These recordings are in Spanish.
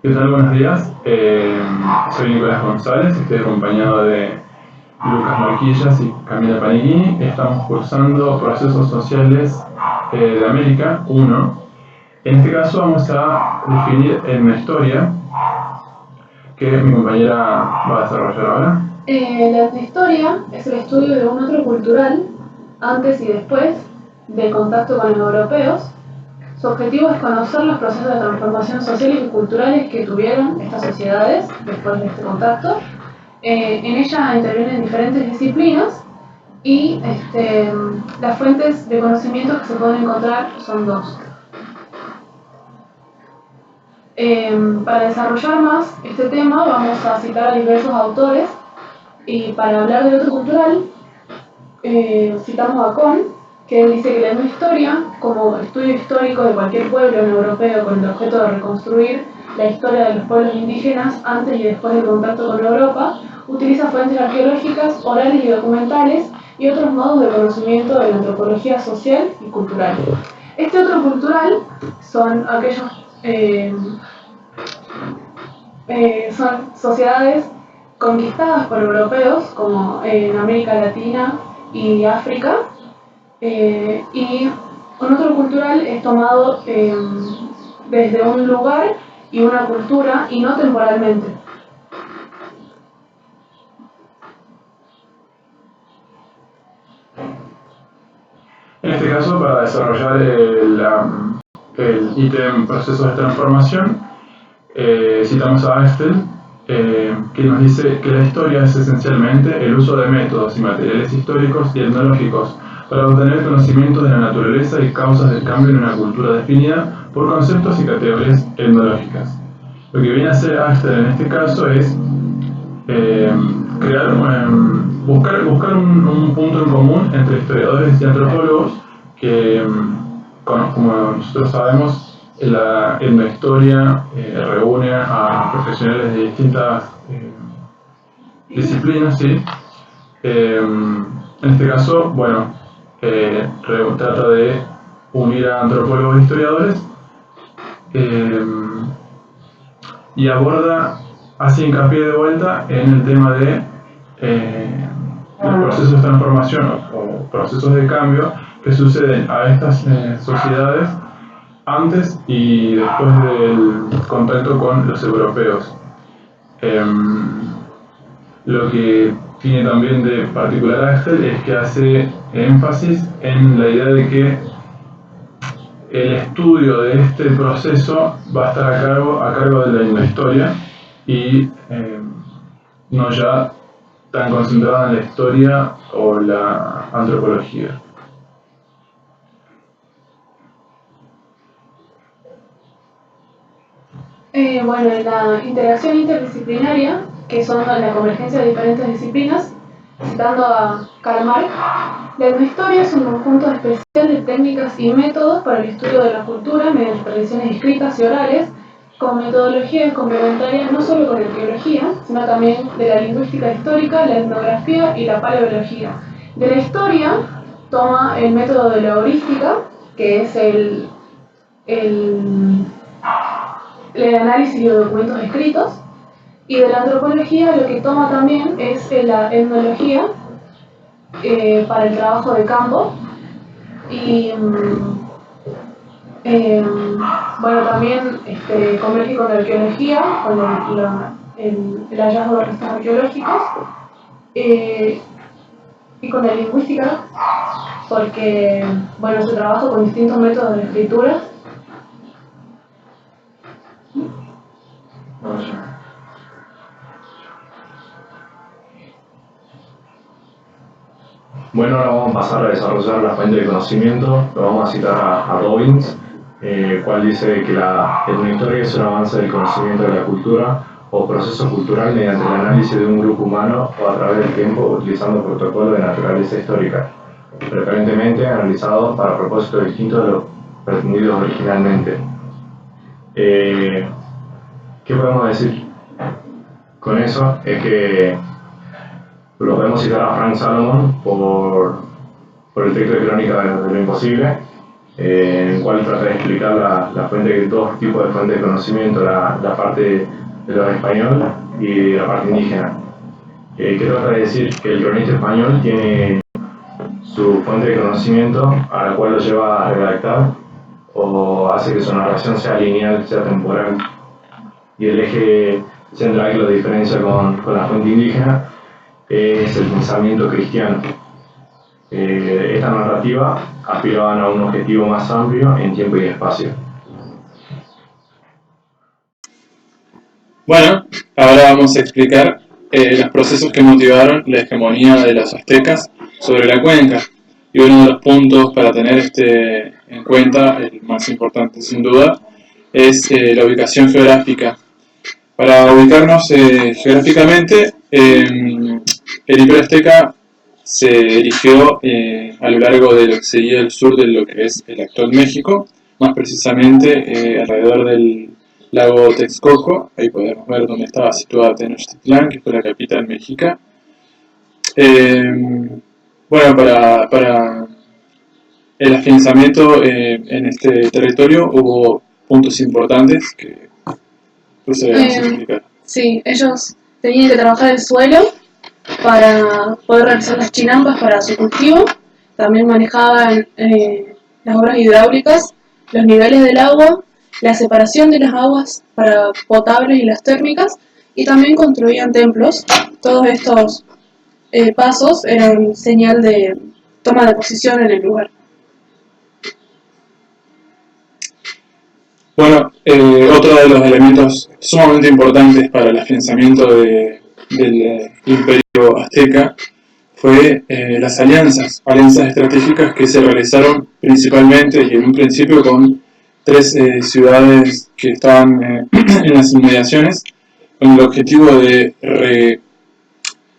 ¿Qué tal? Buenos días. Soy Nicolás González, estoy acompañado de Lucas Marquillas y Camila Panighini. Estamos cursando Procesos Sociales de América 1. En este caso vamos a definir una historia que mi compañera va a desarrollar ahora. La etnohistoria es el estudio de un otro cultural antes y después del contacto con los europeos. Su objetivo es conocer los procesos de transformación sociales y culturales que tuvieron estas sociedades después de este contacto. En ella intervienen diferentes disciplinas y las fuentes de conocimiento que se pueden encontrar son dos. Para desarrollar más este tema vamos a citar a diversos autores y para hablar de otro cultural citamos a Kohn, que él dice que la etnohistoria, como estudio histórico de cualquier pueblo no europeo con el objeto de reconstruir la historia de los pueblos indígenas antes y después del contacto con Europa, utiliza fuentes arqueológicas, orales y documentales y otros modos de conocimiento de la antropología social y cultural. Este otro cultural son aquellos son sociedades conquistadas por europeos, como en América Latina y África, y un otro cultural es tomado desde un lugar y una cultura y no temporalmente. En este caso, para desarrollar el ítem procesos de transformación, citamos a Axtel, que nos dice que la historia es esencialmente el uso de métodos y materiales históricos y etnológicos para obtener conocimiento de la naturaleza y causas del cambio en una cultura definida por conceptos y categorías etnológicas. Lo que viene a hacer Axtel en este caso es buscar un punto en común entre historiadores y antropólogos que, como nosotros sabemos, la etnohistoria reúne a profesionales de distintas disciplinas, ¿sí? En este caso, bueno, trata de unir a antropólogos e historiadores y hace hincapié de vuelta en el tema de los procesos de transformación o procesos de cambio que suceden a estas sociedades antes y después del contacto con los europeos. Lo que tiene también de particular Axel es que hace énfasis en la idea de que el estudio de este proceso va a estar a cargo de la etnohistoria y no ya tan concentrada en la historia o la antropología. Bueno, en la interacción interdisciplinaria, que son la convergencia de diferentes disciplinas, citando a Karl Marx, la etnohistoria es un conjunto especial de técnicas y métodos para el estudio de la cultura mediante tradiciones escritas y orales, con metodología complementaria no solo con la arqueología, sino también de la lingüística histórica, la etnografía y la paleología. De la historia toma el método de la heurística, que es el análisis de documentos escritos, y de la antropología lo que toma también es la etnología para el trabajo de campo y bueno, también converge con la arqueología, con el hallazgo de restos arqueológicos y con la lingüística porque bueno, se trabaja con distintos métodos de escritura. Bueno, ahora vamos a pasar a desarrollar la fuente de conocimiento. Lo vamos a citar a Robbins, cual dice que la etnohistoria es un avance del conocimiento de la cultura o proceso cultural mediante el análisis de un grupo humano o a través del tiempo utilizando protocolos de naturaleza histórica, preferentemente analizados para propósitos distintos de los pretendidos originalmente. ¿Qué podemos decir con eso? Es que lo podemos citar a Frank Salomon por el texto de Crónica de lo Imposible, en el cual trata de explicar dos tipos de fuentes de conocimiento, la parte de lo español y la parte indígena. Que trata de decir que el cronista español tiene su fuente de conocimiento a la cual lo lleva a redactar o hace que su narración sea lineal, sea temporal. Y el eje central que lo diferencia con la fuente indígena es el pensamiento cristiano. Esta narrativa aspiraban a un objetivo más amplio en tiempo y espacio. Bueno, ahora vamos a explicar los procesos que motivaron la hegemonía de los aztecas sobre la cuenca. Y uno de los puntos para tener en cuenta, el más importante sin duda, es la ubicación geográfica. Para ubicarnos geográficamente, el Imperio Azteca se erigió a lo largo de lo que sería el sur de lo que es el actual México, más precisamente alrededor del lago Texcoco. Ahí podemos ver dónde estaba situada Tenochtitlán, que fue la capital mexica. Bueno, para el afianzamiento en este territorio hubo puntos importantes que procederemos a explicar. Sí, ellos tenían que trabajar el suelo para poder realizar las chinampas para su cultivo. También manejaban las obras hidráulicas, los niveles del agua, la separación de las aguas para potables y las térmicas, y también construían templos. Todos estos pasos eran señal de toma de posición en el lugar. Bueno, otro de los elementos sumamente importantes para el afianzamiento del Imperio Azteca fue las alianzas estratégicas que se realizaron principalmente y en un principio con tres ciudades que estaban en las inmediaciones, con el objetivo de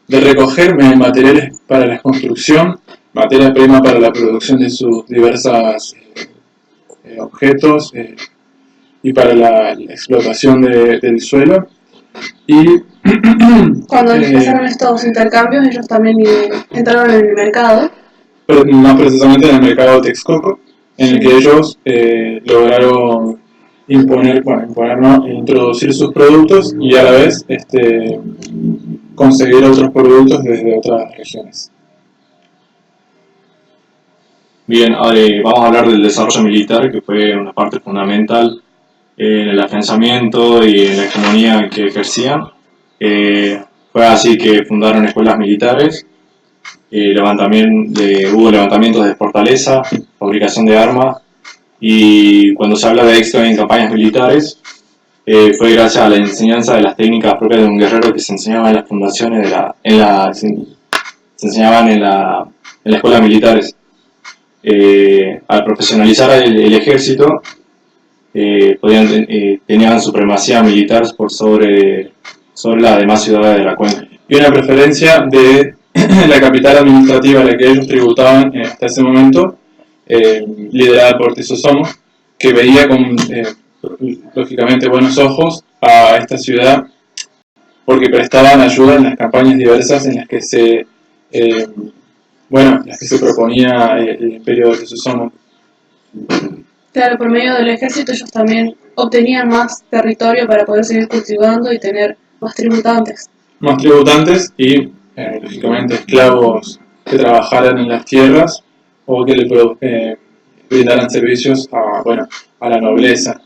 recoger materiales para la construcción, materia prima para la producción de sus diversos objetos y para la explotación del suelo. Y cuando empezaron estos intercambios, ellos también entraron en el mercado. Más precisamente en el mercado de Texcoco, en el que ellos lograron introducir sus productos y a la vez conseguir otros productos desde otras regiones. Bien, ahora vamos a hablar del desarrollo militar, que fue una parte fundamental en el afianzamiento y en la hegemonía que ejercían. Fue así que fundaron escuelas militares, hubo levantamientos de fortaleza, fabricación de armas, y cuando se habla de éxito en campañas militares, fue gracias a la enseñanza de las técnicas propias de un guerrero que se enseñaban en las fundaciones se enseñaban en las escuelas militares. Al profesionalizar el ejército, tenían supremacía militar por sobre las demás ciudades de la cuenca. Y una preferencia de la capital administrativa a la que ellos tributaban hasta ese momento, liderada por Tesosomo, que veía con lógicamente buenos ojos a esta ciudad porque prestaban ayuda en las campañas diversas en las que se proponía el imperio de Tesosomo. Claro, por medio del ejército ellos también obtenían más territorio para poder seguir cultivando y tener más tributantes. Más tributantes y, lógicamente, esclavos que trabajaran en las tierras o que le brindaran servicios a la nobleza.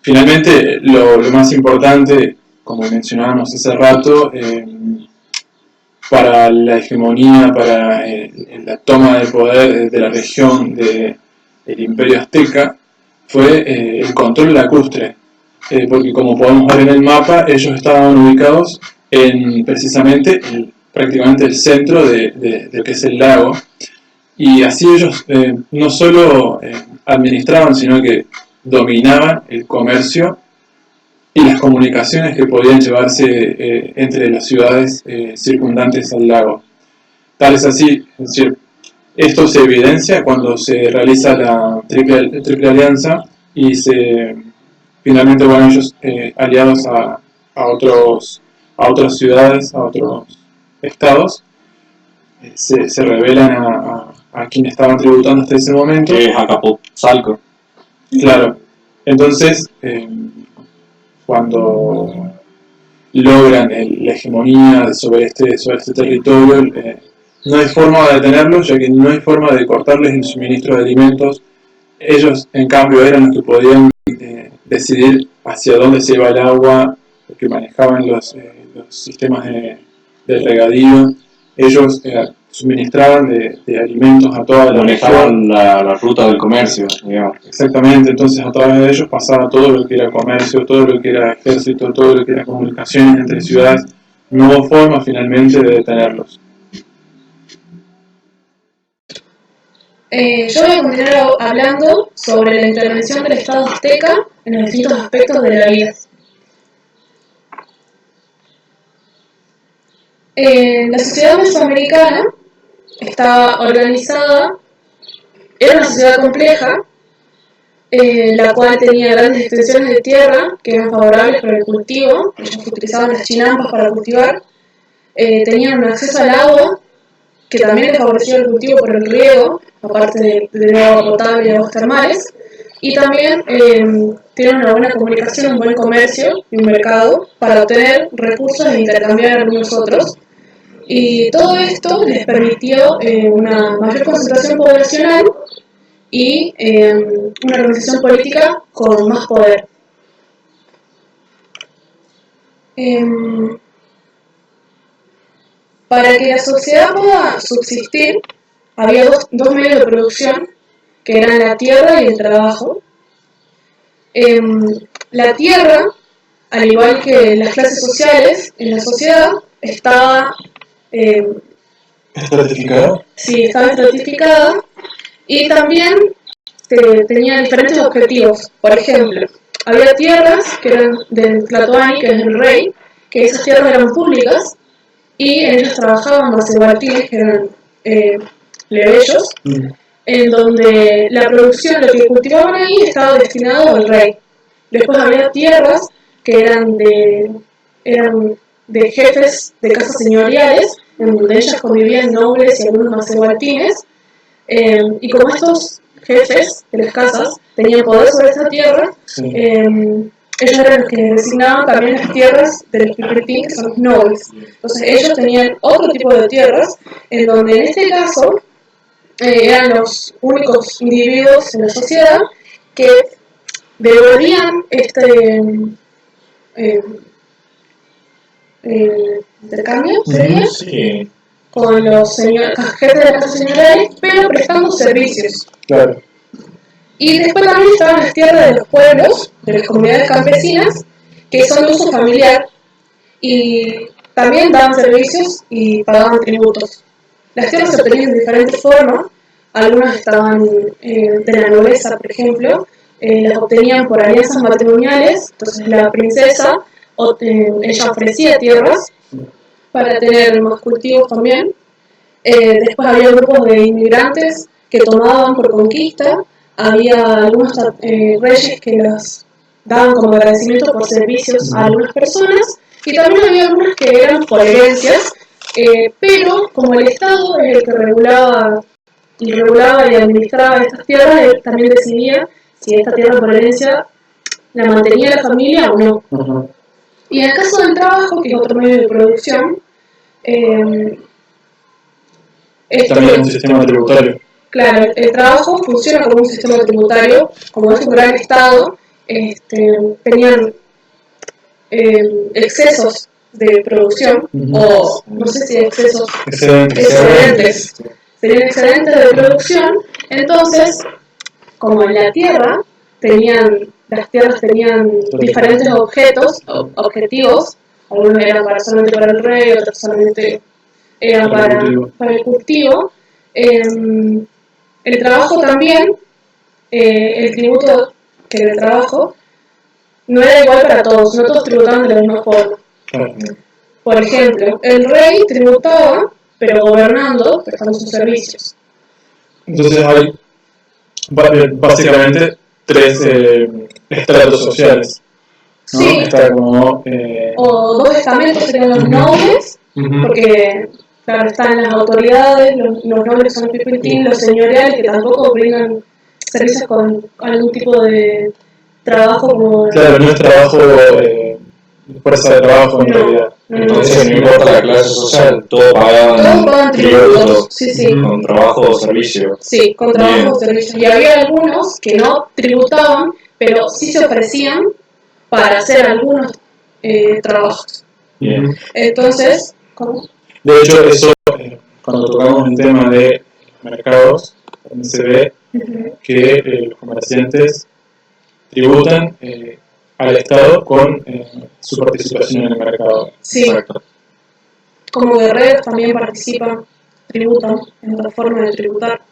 Finalmente, lo más importante, como mencionábamos hace rato, para la hegemonía, para la toma de poder de la región del Imperio Azteca, fue el control lacustre, porque como podemos ver en el mapa, ellos estaban ubicados en precisamente prácticamente el centro de lo que es el lago, y así ellos no solo administraban, sino que dominaban el comercio y las comunicaciones que podían llevarse entre las ciudades circundantes al lago. Tal es así, es decir, esto se evidencia cuando se realiza la triple alianza y finalmente ellos aliados a otras ciudades, a otros estados, se revelan a quienes estaban tributando hasta ese momento. Que es Azcapotzalco. Claro. Entonces, cuando logran la hegemonía sobre este territorio, no hay forma de detenerlos, ya que no hay forma de cortarles el suministro de alimentos. Ellos, en cambio, eran los que podían decidir hacia dónde se iba el agua, porque manejaban los sistemas de regadío. Ellos suministraban de alimentos a toda la región. Manejaban la ruta del comercio, digamos. Exactamente, entonces a través de ellos pasaba todo lo que era comercio, todo lo que era ejército, todo lo que era comunicaciones entre ciudades. No hubo forma finalmente de detenerlos. Yo voy a continuar hablando sobre la intervención del Estado azteca en los distintos aspectos de la vida. La sociedad mesoamericana estaba organizada, era una sociedad compleja, la cual tenía grandes extensiones de tierra que eran favorables para el cultivo. Ellos utilizaban las chinampas para cultivar, tenían un acceso al agua que también les favorecía el cultivo por el riego, aparte de agua potable y aguas termales, y también tienen una buena comunicación, un buen comercio y un mercado para obtener recursos e intercambiar algunos otros. Y todo esto les permitió una mayor concentración poblacional y una organización política con más poder. Para que la sociedad pueda subsistir, había dos medios de producción, que eran la tierra y el trabajo. La tierra, al igual que las clases sociales en la sociedad, estaba ¿Estratificado? Sí, estaba estratificada y también tenía diferentes objetivos. Por ejemplo, había tierras que eran del Tlatoani, que es el rey, que esas tierras eran públicas y en ellas trabajaban macehualtines, que eran plebeyos, en donde la producción, lo que cultivaban ahí, estaba destinado al rey. Después había tierras que eran de jefes de casas señoriales, en donde ellas convivían nobles y algunos macehualtines, y como estos jefes de las casas tenían poder sobre esta tierra, ellos eran los que designaban también las tierras de los pipirtín, que son los nobles. Entonces ellos tenían otro tipo de tierras, en donde en este caso eran los únicos individuos en la sociedad que devolvían intercambio, ¿sería? Sí. Con los jefes de las casas señoriales, pero prestando servicios. Claro. Y después también estaban las tierras de los pueblos, de las comunidades campesinas, que son de uso familiar y también daban servicios y pagaban tributos. Las tierras se obtenían de diferentes formas, algunas estaban de la nobleza, por ejemplo, las obtenían por alianzas matrimoniales, entonces la princesa ella ofrecía tierras para tener más cultivos también. Después había grupos de inmigrantes que tomaban por conquista, había algunos reyes que las daban como agradecimiento por servicios a algunas personas, y también había algunas que eran por herencias, pero como el Estado es el que regulaba y administraba estas tierras, él también decidía si esta tierra por herencia la mantenía la familia o no. Y en el caso del trabajo, que es otro medio de producción, También un sistema tributario. Claro, el trabajo funciona como un sistema tributario, como es un gran Estado, tenían excesos de producción, o no sé si excesos, excedentes, tenían excedentes de producción. Entonces, como en la tierra, las tierras tenían diferentes objetivos, algunos eran solamente para el rey, otros solamente eran para el cultivo. El trabajo también, el tributo que del trabajo, no era igual para todos, no todos tributaban de la misma forma. Por ejemplo, el rey tributaba, pero gobernando, prestando sus servicios. Entonces hay básicamente tres estratos sociales, ¿no? Sí. Está como, O dos estamentos serían los nobles, porque Claro, están las autoridades, los nobles son pipitín, los señoriales que tampoco brindan servicios con algún tipo de trabajo como... Claro, no es trabajo, fuerza de trabajo en realidad. Entonces no importa la clase social, todos pagan tributos, sí, sí. con trabajo o servicio. Sí, con trabajo Bien. o servicios. Y había algunos que no tributaban, pero sí se ofrecían para hacer algunos trabajos. Bien. Entonces, ¿cómo? De hecho, eso, cuando tocamos el tema de mercados, también se ve que los comerciantes tributan al Estado con su participación en el mercado. Sí, Exacto. como guerreros también participan, tributan, en otra forma de tributar.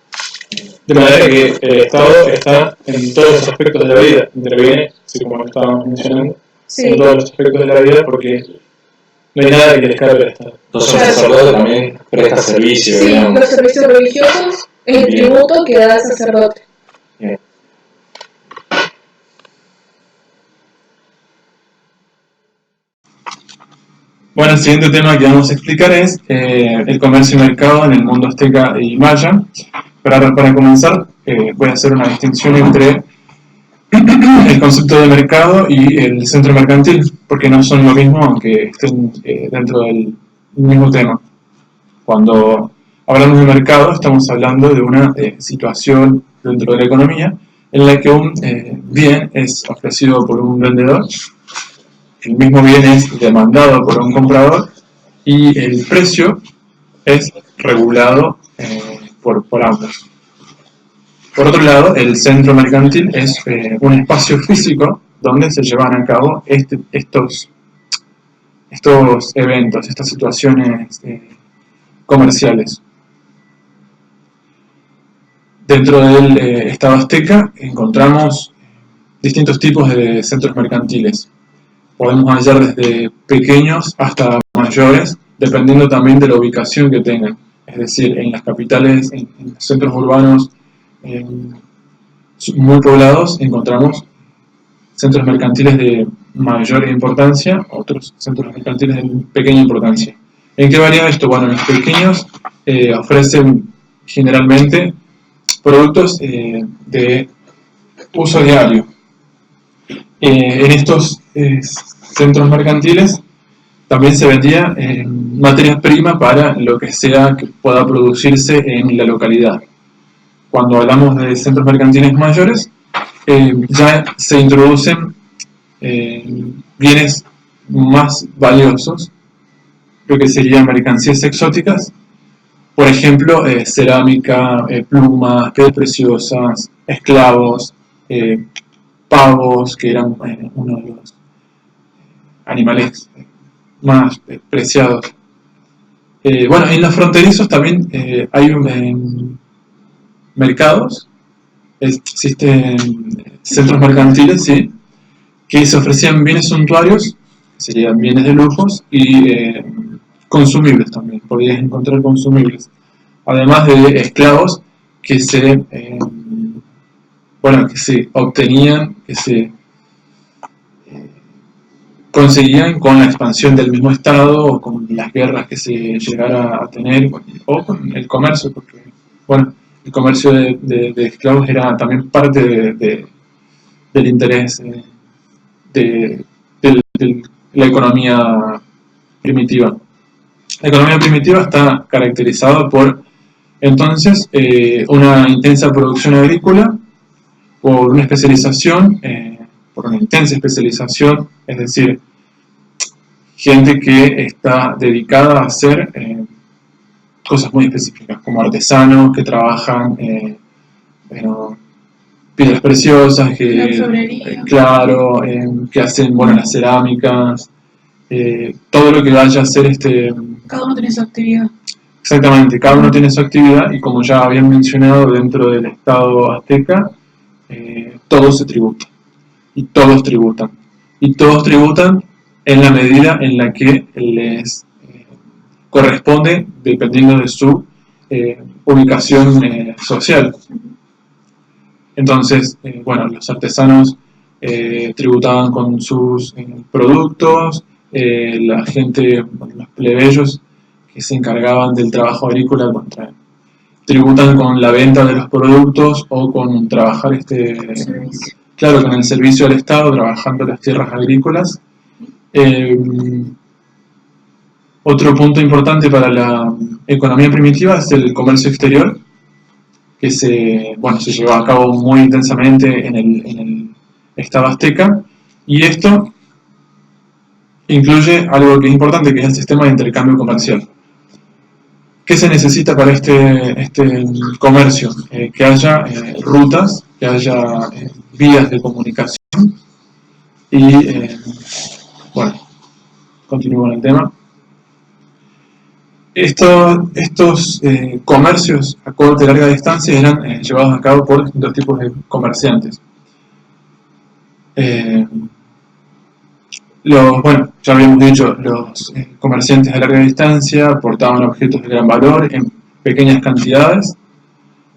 De manera que el Estado está en todos los aspectos de la vida, interviene, así como lo estábamos mencionando, Sí. en todos los aspectos de la vida, porque no hay nada que le escape al Estado. Entonces el sacerdote también presta servicio, Sí, digamos. los servicios religiosos es el Bien. tributo que da el sacerdote. Bien. Bueno, el siguiente tema que vamos a explicar es el comercio y mercado en el mundo azteca y maya. Para comenzar, voy a hacer una distinción entre el concepto de mercado y el centro mercantil, porque no son lo mismo, aunque estén dentro del mismo tema. Cuando hablamos de mercado, estamos hablando de una situación dentro de la economía en la que un bien es ofrecido por un vendedor, el mismo bien es demandado por un comprador y el precio es regulado por ambos. Por otro lado, el centro mercantil es un espacio físico donde se llevan a cabo estos eventos, estas situaciones comerciales. Dentro del Estado azteca encontramos distintos tipos de centros mercantiles. Podemos hallar desde pequeños hasta mayores, dependiendo también de la ubicación que tengan. Es decir, en las capitales, en los centros urbanos muy poblados, encontramos centros mercantiles de mayor importancia, otros centros mercantiles de pequeña importancia. ¿En qué varía esto? Bueno, los pequeños ofrecen generalmente productos de uso diario. En estos centros mercantiles también se vendía materia prima para lo que sea que pueda producirse en la localidad. Cuando hablamos de centros mercantiles mayores, ya se introducen bienes más valiosos, lo que serían mercancías exóticas, por ejemplo, cerámica, plumas, piedras preciosas, esclavos, pavos, que eran uno de los animales más preciados. Bueno, en los fronterizos también hay mercados, existen centros mercantiles, ¿sí?, que se ofrecían bienes suntuarios, serían bienes de lujos, y consumibles también, podías encontrar consumibles, además de esclavos que se obtenían, que se conseguían con la expansión del mismo estado o con las guerras que se llegara a tener, o con el comercio, porque bueno, el comercio de esclavos era también parte del interés de la economía primitiva. La economía primitiva está caracterizada por entonces una intensa producción agrícola, por una especialización, por una intensa especialización, es decir, gente que está dedicada a hacer cosas muy específicas, como artesanos que trabajan piedras preciosas, que hacen las cerámicas, todo lo que vaya a hacer Cada uno tiene su actividad. Exactamente, cada uno tiene su actividad y como ya habían mencionado dentro del Estado azteca, todo se tributa y todos tributan. Y todos tributan en la medida en la que les corresponde dependiendo de su ubicación social. Entonces, los artesanos tributaban con sus productos, la gente, los plebeyos que se encargaban del trabajo agrícola, tributan con la venta de los productos o con trabajar claro, con el servicio al Estado, trabajando las tierras agrícolas. Otro punto importante para la economía primitiva es el comercio exterior, que se llevó a cabo muy intensamente en el Estado azteca, y esto incluye algo que es importante, que es el sistema de intercambio comercial. ¿Qué se necesita para este comercio? Que haya rutas, que haya vías de comunicación y, continúo con el tema. Estos comercios a corta y larga distancia eran llevados a cabo por distintos tipos de comerciantes. Ya habíamos dicho, los comerciantes a larga distancia aportaban objetos de gran valor en pequeñas cantidades.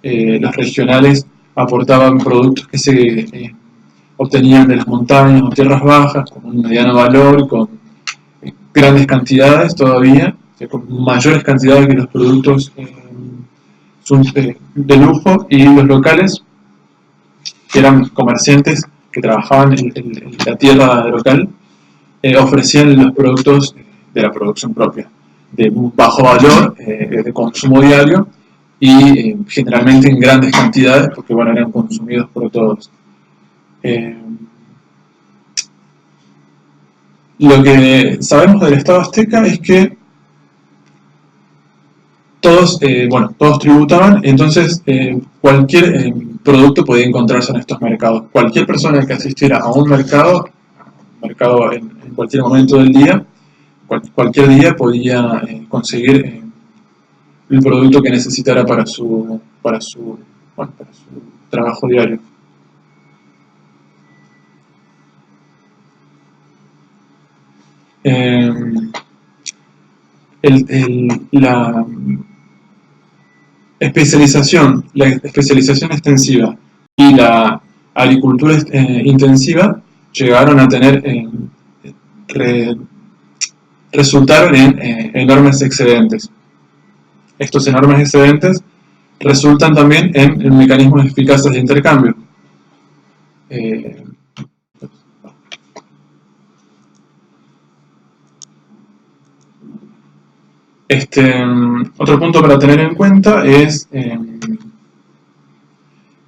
Los regionales aportaban productos que se obtenían de las montañas o tierras bajas con un mediano valor, con grandes cantidades todavía, con mayores cantidades que los productos de lujo, y los locales, que eran comerciantes que trabajaban en la tierra local, ofrecían los productos de la producción propia, de bajo valor, de consumo diario, y generalmente en grandes cantidades, porque eran consumidos por todos. Lo que sabemos del Estado azteca es que todos tributaban, entonces cualquier producto podía encontrarse en estos mercados. Cualquier persona que asistiera a un mercado en cualquier momento del día, cualquier día podía conseguir el producto que necesitara para su trabajo diario. La especialización extensiva y la agricultura intensiva llegaron a tener resultaron en enormes excedentes. Estos enormes excedentes resultan también en mecanismos eficaces de intercambio. Otro punto para tener en cuenta es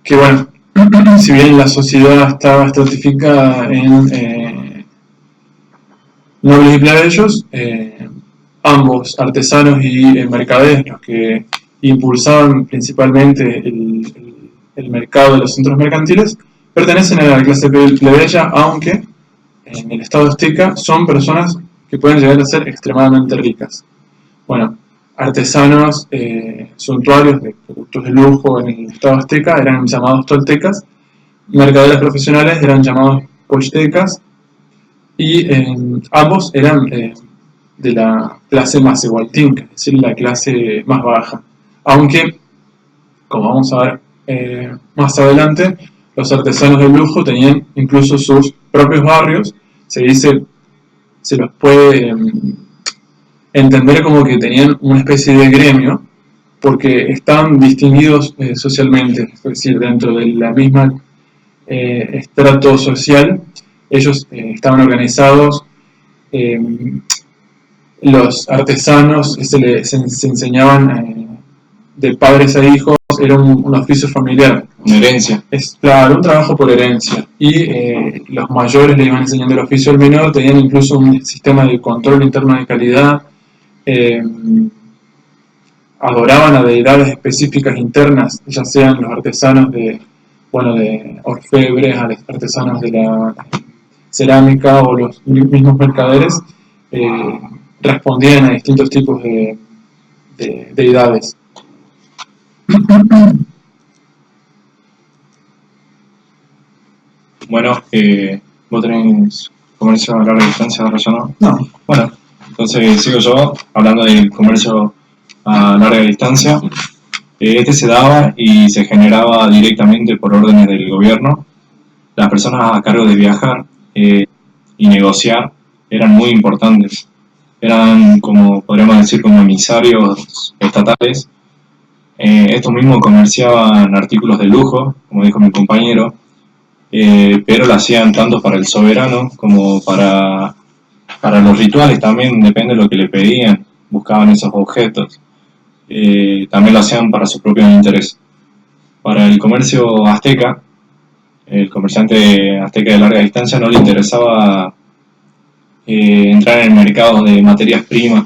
que, si bien la sociedad estaba estratificada en nobles y plebeyos, ambos, artesanos y mercaderes, los que impulsaban principalmente el mercado de los centros mercantiles, pertenecen a la clase plebeya, aunque en el Estado azteca son personas que pueden llegar a ser extremadamente ricas. Artesanos suntuarios de productos de lujo en el Estado azteca eran llamados toltecas, mercaderes profesionales eran llamados pochtecas, y ambos eran de la clase macehualtinca, es decir, la clase más baja. Aunque, como vamos a ver más adelante, los artesanos de lujo tenían incluso sus propios barrios. Se los puede entender como que tenían una especie de gremio, porque estaban distinguidos socialmente, es decir, dentro de la misma estrato social, ellos estaban organizados. Los artesanos se enseñaban de padres a hijos, era un oficio familiar. Una herencia. Es claro, un trabajo por herencia. Y los mayores le iban enseñando el oficio al menor, tenían incluso un sistema de control interno de calidad. Adoraban a deidades específicas internas, ya sean los artesanos de orfebres, a los artesanos de la cerámica o los mismos mercaderes, respondían a distintos tipos de deidades. ¿Vos tenés comercio a larga distancia, Rayano? No. Bueno, entonces sigo yo hablando del comercio a larga distancia. Este se daba y se generaba directamente por órdenes del gobierno. Las personas a cargo de viajar y negociar eran muy importantes. eran como, podríamos decir, como emisarios estatales. Estos mismos comerciaban artículos de lujo, como dijo mi compañero, pero lo hacían tanto para el soberano como para los rituales también, depende de lo que le pedían, buscaban esos objetos. También lo hacían para sus propios intereses. Para el comercio azteca, el comerciante azteca de larga distancia no le interesaba entrar en el mercado de materias primas,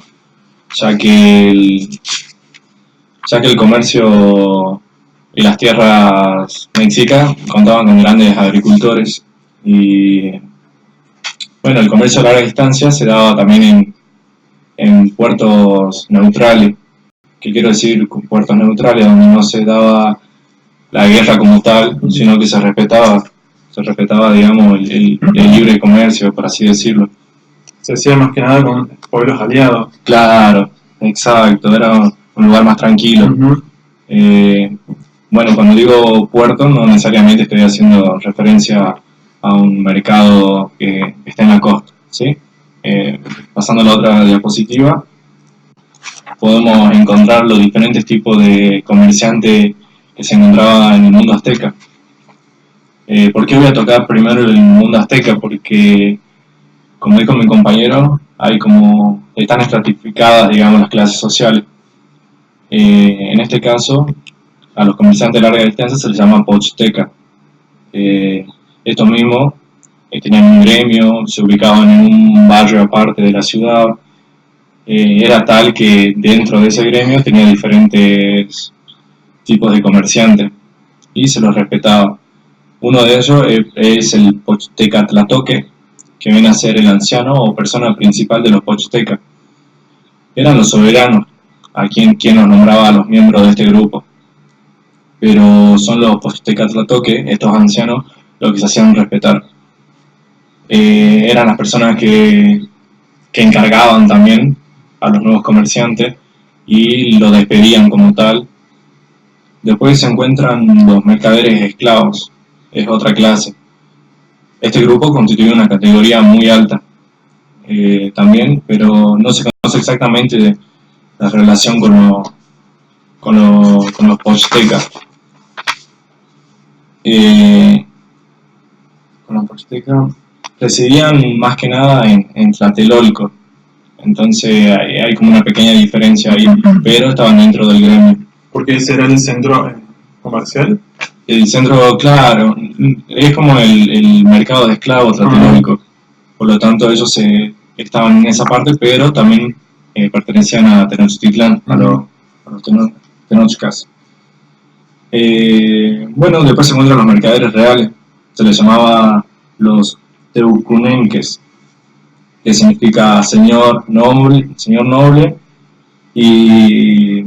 ya que el comercio y las tierras mexicas contaban con grandes agricultores y bueno, el comercio a larga distancia se daba también en puertos neutrales. ¿Qué quiero decir con puertos neutrales? Donde no se daba la guerra como tal, sino que se respetaba, digamos, el libre comercio, por así decirlo. Se hacía más que nada con pueblos aliados. Claro, exacto, era un lugar más tranquilo. Bueno, cuando digo puerto, no necesariamente estoy haciendo referencia a un mercado que está en la costa, ¿sí? Pasando a la otra diapositiva, podemos encontrar los diferentes tipos de comerciantes que se encontraban en el mundo azteca. ¿Por qué voy a tocar primero el mundo azteca? Porque, como dijo mi compañero, están estratificadas, digamos, las clases sociales. En este caso, a los comerciantes de larga distancia se les llama pochteka. Estos mismos tenían un gremio, se ubicaban en un barrio aparte de la ciudad. Era tal que dentro de ese gremio tenía diferentes tipos de comerciantes y se los respetaba. Uno de ellos es el Pochteca Tlatoque, que viene a ser el anciano o persona principal de los Pochtecas. Eran los soberanos, a quien nos nombraba a los miembros de este grupo. Pero son los Pochteca Tlatoque, estos ancianos, los que se hacían respetar. Eran las personas que encargaban también a los nuevos comerciantes y los despedían como tal. Después se encuentran los mercaderes esclavos, es otra clase. Este grupo constituye una categoría muy alta también, pero no se conoce exactamente la relación con los pochtecas. Con los pochtecas residían más que nada en Tlatelolco, entonces hay como una pequeña diferencia ahí, pero estaban dentro del gremio. Porque ese era el centro comercial. El centro, claro, es como el mercado de esclavos Tlatelolco. Por lo tanto, ellos estaban en esa parte, pero también pertenecían a Tenochtitlán, a los tenochcas. Bueno, después se encuentran los mercaderes reales. Se les llamaba los teucunenques, que significa señor noble, y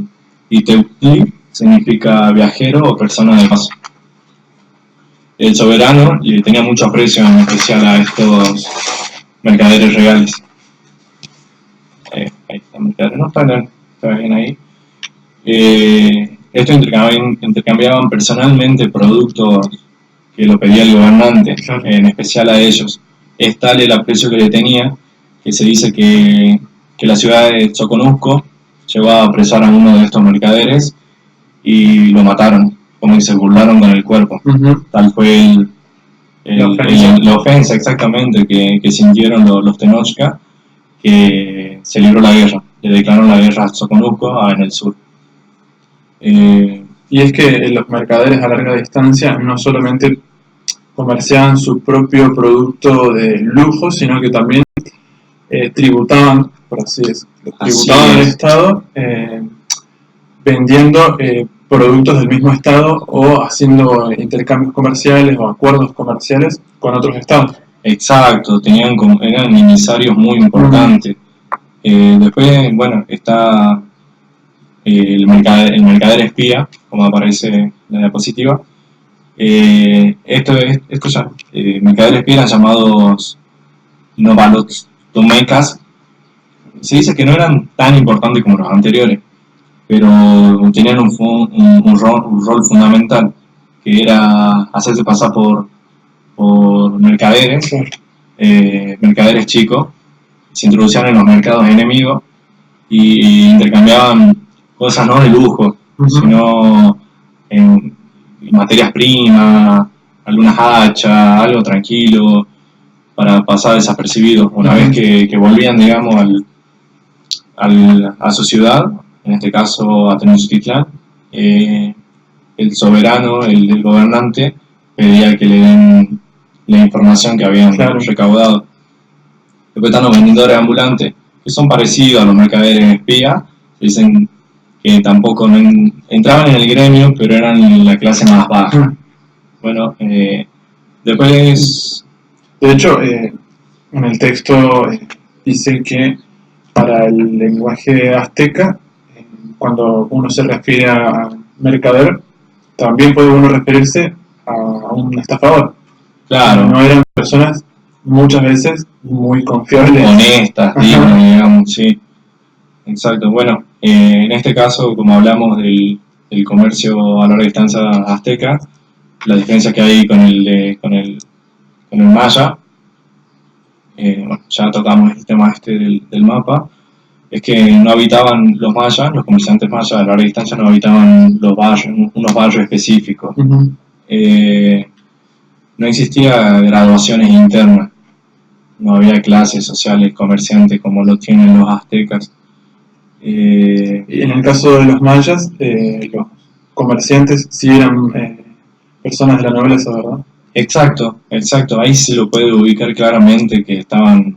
teuctli significa viajero o persona de paso. El soberano le tenía mucho aprecio, en especial a estos mercaderes reales. Ahí está, mercaderes, no está bien ahí. Estos intercambiaban personalmente productos que lo pedía el gobernante, en especial a ellos. Es tal el aprecio que le tenía que se dice que la ciudad de Soconusco llegó a apresar a uno de estos mercaderes y lo mataron, como que se burlaron con el cuerpo. Tal fue la ofensa exactamente que sintieron los Tenochca, que se libró la guerra, le declararon la guerra a Soconusco en el sur. Y es que los mercaderes a larga distancia no solamente comerciaban su propio producto de lujo, sino que también tributaban, por así decirlo, tributaban al Estado vendiendo productos del mismo Estado o haciendo intercambios comerciales o acuerdos comerciales con otros Estados. Exacto, eran emisarios muy importantes. Después, bueno, está el mercader espía, como aparece en la diapositiva. Mercaderes espía eran llamados novalotomecas. Se dice que no eran tan importantes como los anteriores, pero tenían un rol fundamental, que era hacerse pasar por mercaderes chicos, se introducían en los mercados enemigos y intercambiaban cosas no de lujo, sino en materias primas, algunas hachas, algo tranquilo, para pasar desapercibido. Una vez que volvían, digamos, a su ciudad, en este caso a Tenochtitlán, el soberano, el gobernante, pedía que le den la información que habían recaudado. Después están los vendedores ambulantes, que son parecidos a los mercaderes espías, dicen que tampoco entraban en el gremio, pero eran la clase más baja. Bueno, después... De hecho, en el texto dice que para el lenguaje azteca, cuando uno se refiere a mercader, también puede uno referirse a un estafador. Claro. No eran personas muchas veces muy confiables. Honestas, digamos, sí. Exacto. Bueno, en este caso, como hablamos del comercio a larga distancia azteca, la diferencia que hay con el maya, bueno, ya tocamos el tema del mapa, es que no habitaban los mayas, los comerciantes mayas a larga distancia no habitaban unos barrios específicos. No existía graduaciones internas, no había clases sociales, comerciantes como lo tienen los aztecas. Y en el caso de los mayas, los comerciantes sí eran personas de la nobleza, ¿verdad? Exacto, ahí se lo puede ubicar claramente que estaban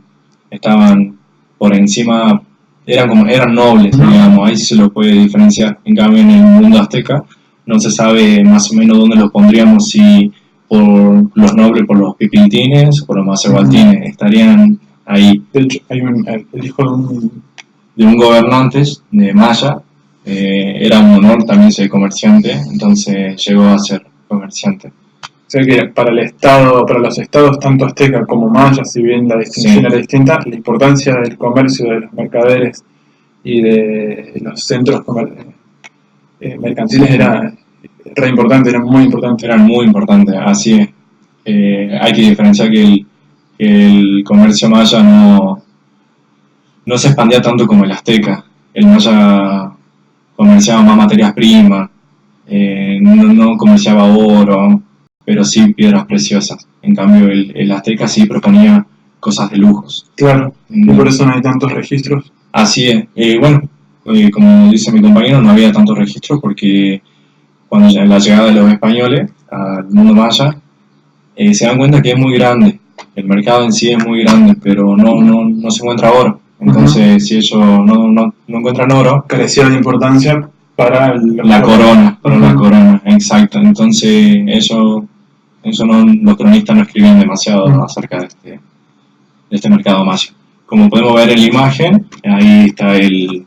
por encima, eran nobles, digamos, ahí se lo puede diferenciar. En cambio, en el mundo azteca no se sabe más o menos dónde los pondríamos, si por los nobles, por los pipiltines o por los macehualtines, estarían ahí. De hecho, hay el hijo de un gobernante de maya, era un honor también ser comerciante, entonces llegó a ser comerciante. O sea que para el Estado, para los estados tanto azteca como maya, si bien la distinción era distinta, la importancia del comercio, de los mercaderes y de los centros mercantiles era re importante, era muy importante. Eran muy importantes, así es. Hay que diferenciar que el comercio maya no se expandía tanto como el azteca. El maya comerciaba más materias primas, no comerciaba oro, pero sí piedras preciosas. En cambio, el azteca sí proponía cosas de lujos. Claro, y por eso no hay tantos registros. Así es. Bueno, como dice mi compañero, no había tantos registros porque cuando la llegada de los españoles al mundo maya, se dan cuenta que es muy grande. El mercado en sí es muy grande, pero no se encuentra oro. Entonces, si ellos no encuentran oro, carecía de importancia para la corona, exacto. Entonces, eso los cronistas no escriben demasiado acerca de este mercado maya. Como podemos ver en la imagen, ahí está el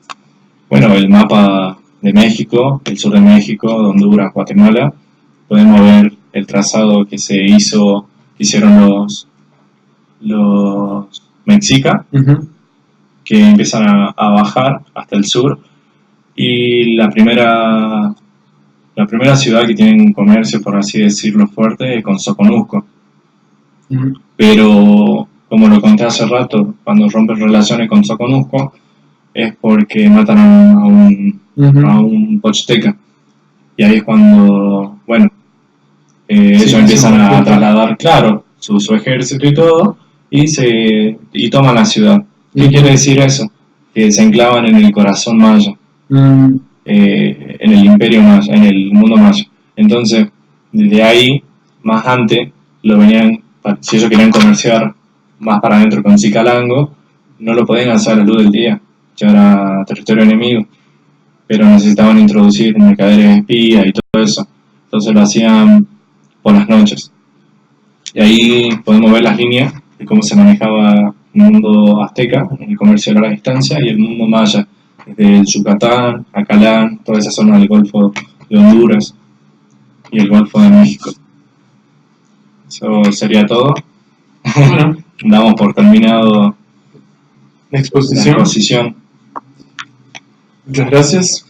mapa de México, el sur de México, Honduras, Guatemala. Podemos ver el trazado que hicieron los mexicas, que empiezan a bajar hasta el sur, y la primera ciudad que tiene comercio, por así decirlo, fuerte es con Soconusco. Pero, como lo conté hace rato, cuando rompen relaciones con Soconusco es porque matan a un pochiteca, y ahí es cuando, bueno, ellos empiezan a trasladar, claro, su ejército y todo, y toman la ciudad. ¿Qué quiere decir eso? Que se enclavan en el corazón maya, en el imperio maya, en el mundo maya. Entonces, desde ahí, más antes, si ellos querían comerciar más para adentro con Cicalango, no lo podían hacer a la luz del día, ya era territorio enemigo, pero necesitaban introducir mercaderes espías y todo eso, entonces lo hacían por las noches. Y ahí podemos ver las líneas de cómo se manejaba el mundo azteca, el comercio a larga distancia, y el mundo maya, desde el Yucatán, Acalán, toda esa zona del Golfo de Honduras y el Golfo de México. Eso sería todo. Damos por terminado la exposición. La exposición. Muchas gracias.